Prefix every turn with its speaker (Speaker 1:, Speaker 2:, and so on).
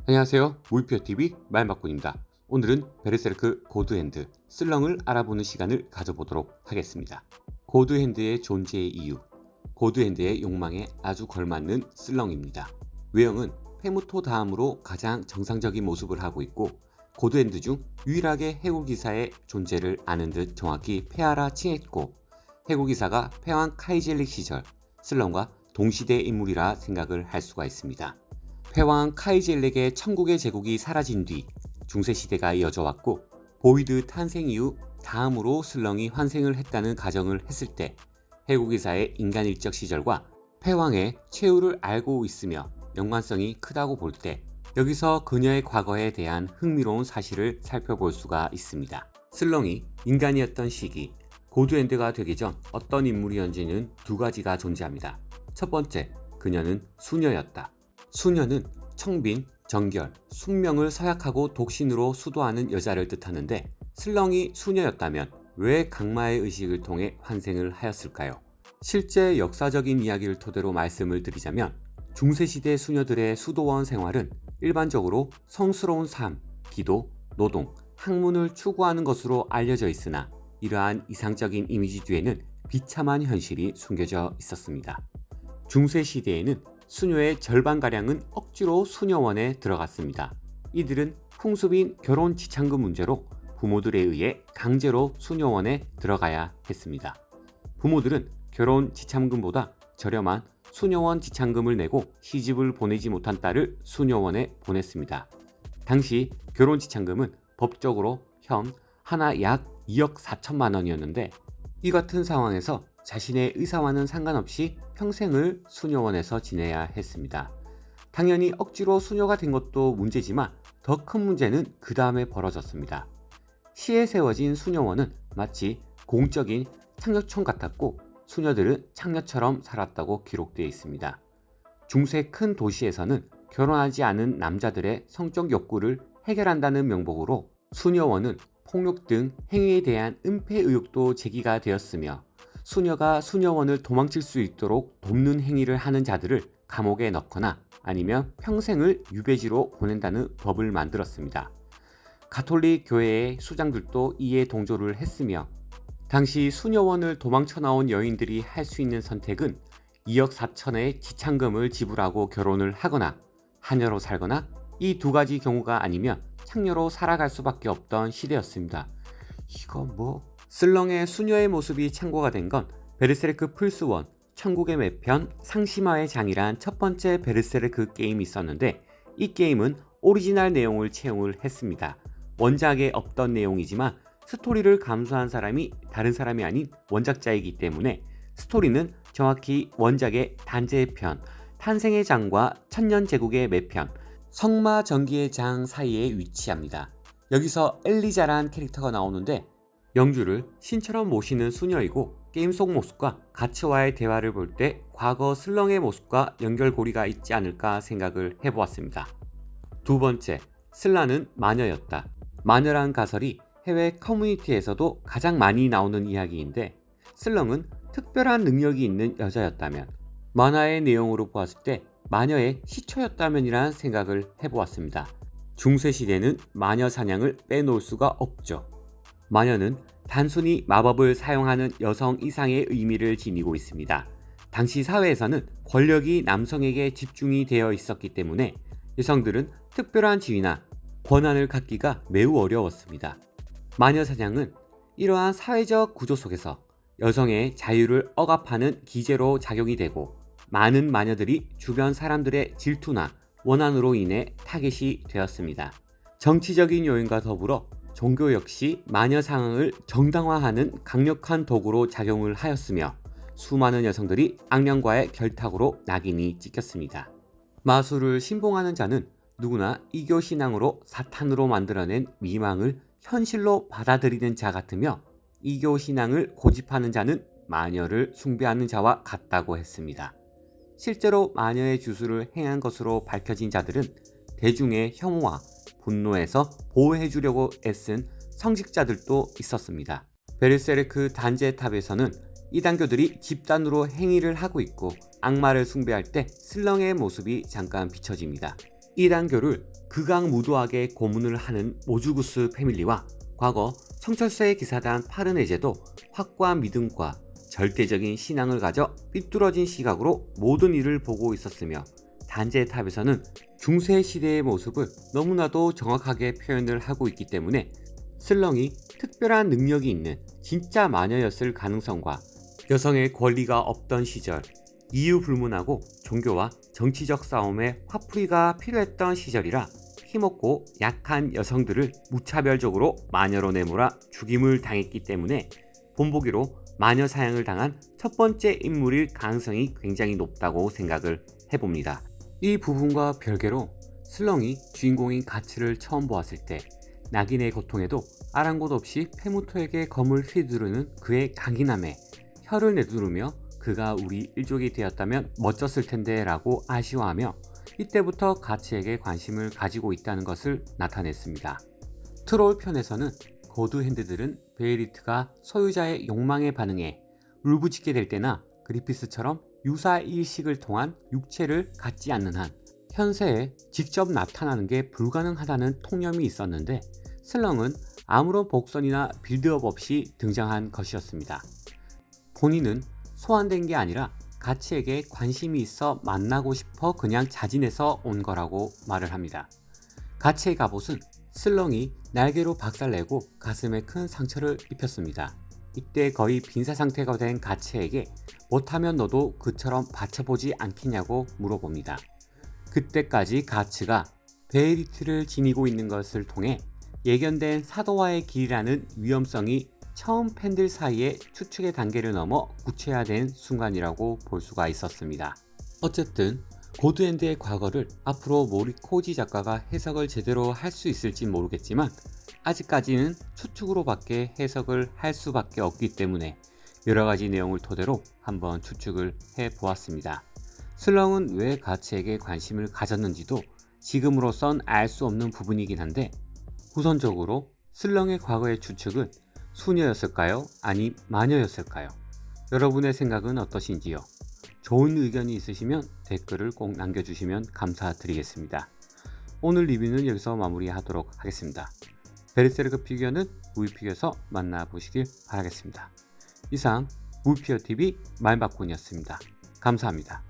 Speaker 1: 안녕하세요. 무이표TV 말바꾼입니다. 오늘은 베르세르크 고드핸드 슬렁을 알아보는 시간을 가져보도록 하겠습니다. 고드핸드의 존재의 이유, 고드핸드의 욕망에 아주 걸맞는 슬렁입니다. 외형은 페무토 다음으로 가장 정상적인 모습을 하고 있고 고드핸드 중 유일하게 해골기사의 존재를 아는 듯 정확히 폐하라 칭했고 해골기사가 패왕 카이젤릭 시절 슬렁과 동시대 인물이라 생각을 할 수가 있습니다. 패왕 카이젤렉의 천국의 제국이 사라진 뒤 중세시대가 이어져 왔고 보이드 탄생 이후 다음으로 슬렁이 환생을 했다는 가정을 했을 때 해골기사의 인간일적 시절과 패왕의 최후를 알고 있으며 연관성이 크다고 볼 때 여기서 그녀의 과거에 대한 흥미로운 사실을 살펴볼 수가 있습니다. 슬렁이 인간이었던 시기, 고드핸드가 되기 전 어떤 인물이었는지는 두 가지가 존재합니다. 첫 번째, 그녀는 수녀였다. 수녀는 청빈, 정결, 숙명을 서약하고 독신으로 수도하는 여자를 뜻하는데 슬렁이 수녀였다면 왜 강마의 의식을 통해 환생을 하였을까요? 실제 역사적인 이야기를 토대로 말씀을 드리자면 중세시대 수녀들의 수도원 생활은 일반적으로 성스러운 삶, 기도, 노동, 학문을 추구하는 것으로 알려져 있으나 이러한 이상적인 이미지 뒤에는 비참한 현실이 숨겨져 있었습니다. 중세시대에는 수녀의 절반가량은 억지로 수녀원에 들어갔습니다. 이들은 풍습인 결혼 지참금 문제로 부모들에 의해 강제로 수녀원에 들어가야 했습니다. 부모들은 결혼 지참금보다 저렴한 수녀원 지참금을 내고 시집을 보내지 못한 딸을 수녀원에 보냈습니다. 당시 결혼 지참금은 법적으로 현 하나 약 2억 4천만 원이었는데 이 같은 상황에서 자신의 의사와는 상관없이 평생을 수녀원에서 지내야 했습니다. 당연히 억지로 수녀가 된 것도 문제지만 더 큰 문제는 그 다음에 벌어졌습니다. 시에 세워진 수녀원은 마치 공적인 창녀촌 같았고 수녀들은 창녀처럼 살았다고 기록되어 있습니다. 중세 큰 도시에서는 결혼하지 않은 남자들의 성적 욕구를 해결한다는 명목으로 수녀원은 폭력 등 행위에 대한 은폐 의혹도 제기가 되었으며 수녀가 수녀원을 도망칠 수 있도록 돕는 행위를 하는 자들을 감옥에 넣거나 아니면 평생을 유배지로 보낸다는 법을 만들었습니다. 가톨릭 교회의 수장들도 이에 동조를 했으며 당시 수녀원을 도망쳐 나온 여인들이 할 수 있는 선택은 2억 4천의 지참금을 지불하고 결혼을 하거나 하녀로 살거나 이 두 가지 경우가 아니면 창녀로 살아갈 수밖에 없던 시대였습니다. 슬렁의 수녀의 모습이 참고가 된 건 베르세르크 플스1 천국의 매편 상심화의 장이란 첫 번째 베르세르크 게임이 있었는데 이 게임은 오리지널 내용을 채용을 했습니다. 원작에 없던 내용이지만 스토리를 감수한 사람이 다른 사람이 아닌 원작자이기 때문에 스토리는 정확히 원작의 단죄의 편, 탄생의 장과 천년제국의 매편, 성마전기의 장 사이에 위치합니다. 여기서 엘리자란 캐릭터가 나오는데 영주를 신처럼 모시는 수녀이고 게임 속 모습과 가츠와의 대화를 볼 때 과거 슬렁의 모습과 연결고리가 있지 않을까 생각을 해보았습니다. 두 번째, 슬라는 마녀였다. 마녀란 가설이 해외 커뮤니티에서도 가장 많이 나오는 이야기인데 슬렁은 특별한 능력이 있는 여자였다면 만화의 내용으로 보았을 때 마녀의 시초였다면이라는 생각을 해보았습니다. 중세시대는 마녀 사냥을 빼놓을 수가 없죠. 마녀는 단순히 마법을 사용하는 여성 이상의 의미를 지니고 있습니다. 당시 사회에서는 권력이 남성에게 집중이 되어 있었기 때문에 여성들은 특별한 지위나 권한을 갖기가 매우 어려웠습니다. 마녀 사냥은 이러한 사회적 구조 속에서 여성의 자유를 억압하는 기제로 작용이 되고 많은 마녀들이 주변 사람들의 질투나 원한으로 인해 타겟이 되었습니다. 정치적인 요인과 더불어 종교 역시 마녀 상황을 정당화하는 강력한 도구로 작용을 하였으며 수많은 여성들이 악령과의 결탁으로 낙인이 찍혔습니다. 마술을 신봉하는 자는 누구나 이교 신앙으로 사탄으로 만들어낸 미망을 현실로 받아들이는 자 같으며 이교 신앙을 고집하는 자는 마녀를 숭배하는 자와 같다고 했습니다. 실제로 마녀의 주술을 행한 것으로 밝혀진 자들은 대중의 혐오와 분노에서 보호해주려고 애쓴 성직자들도 있었습니다. 베르세르크 단죄탑에서는 이단교들이 집단으로 행위를 하고 있고 악마를 숭배할 때 슬렁의 모습이 잠깐 비춰집니다. 이단교를 극악무도하게 고문을 하는 모주구스 패밀리와 과거 성철서의 기사단 파르네제도 확고한 믿음과 절대적인 신앙을 가져 삐뚤어진 시각으로 모든 일을 보고 있었으며, 단죄의 탑에서는 중세 시대의 모습을 너무나도 정확하게 표현을 하고 있기 때문에 슬렁이 특별한 능력이 있는 진짜 마녀였을 가능성과, 여성의 권리가 없던 시절, 이유 불문하고 종교와 정치적 싸움에 화풀이가 필요했던 시절이라 힘없고 약한 여성들을 무차별적으로 마녀로 내몰아 죽임을 당했기 때문에 본보기로 마녀 사냥을 당한 첫 번째 인물일 가능성이 굉장히 높다고 생각을 해봅니다. 이 부분과 별개로 슬렁이 주인공인 가츠를 처음 보았을 때 낙인의 고통에도 아랑곳 없이 페무토에게 검을 휘두르는 그의 강인함에 혀를 내두르며 그가 우리 일족이 되었다면 멋졌을 텐데 라고 아쉬워하며 이때부터 가츠에게 관심을 가지고 있다는 것을 나타냈습니다. 트롤 편에서는 고드핸드들은 베이리트가 소유자의 욕망에 반응해 울부짖게 될 때나 그리피스처럼 유사 일식을 통한 육체를 갖지 않는 한 현세에 직접 나타나는 게 불가능하다는 통념이 있었는데, 슬렁은 아무런 복선이나 빌드업 없이 등장한 것이었습니다. 본인은 소환된 게 아니라 가츠에게 관심이 있어 만나고 싶어 그냥 자진해서 온 거라고 말을 합니다. 가츠의 갑옷은 슬렁이 날개로 박살내고 가슴에 큰 상처를 입혔습니다. 이때 거의 빈사 상태가 된 가츠에게 못하면 너도 그처럼 받쳐보지 않겠냐고 물어봅니다. 그때까지 가츠가 베이리트를 지니고 있는 것을 통해 예견된 사도와의 길이라는 위험성이 처음 팬들 사이에 추측의 단계를 넘어 구체화된 순간이라고 볼 수가 있었습니다. 어쨌든 고드핸드의 과거를 앞으로 모리코지 작가가 해석을 제대로 할 수 있을지 모르겠지만 아직까지는 추측으로밖에 해석을 할 수밖에 없기 때문에 여러가지 내용을 토대로 한번 추측을 해보았습니다. 슬렁은 왜 가츠에게 관심을 가졌는지도 지금으로선 알 수 없는 부분이긴 한데, 우선적으로 슬렁의 과거의 추측은 수녀였을까요? 아니 마녀였을까요? 여러분의 생각은 어떠신지요? 좋은 의견이 있으시면 댓글을 꼭 남겨주시면 감사드리겠습니다. 오늘 리뷰는 여기서 마무리하도록 하겠습니다. 베르세르크 피규어는 무비피규어에서 만나보시길 바라겠습니다. 이상 무비피규어TV 말바꾼이었습니다. 감사합니다.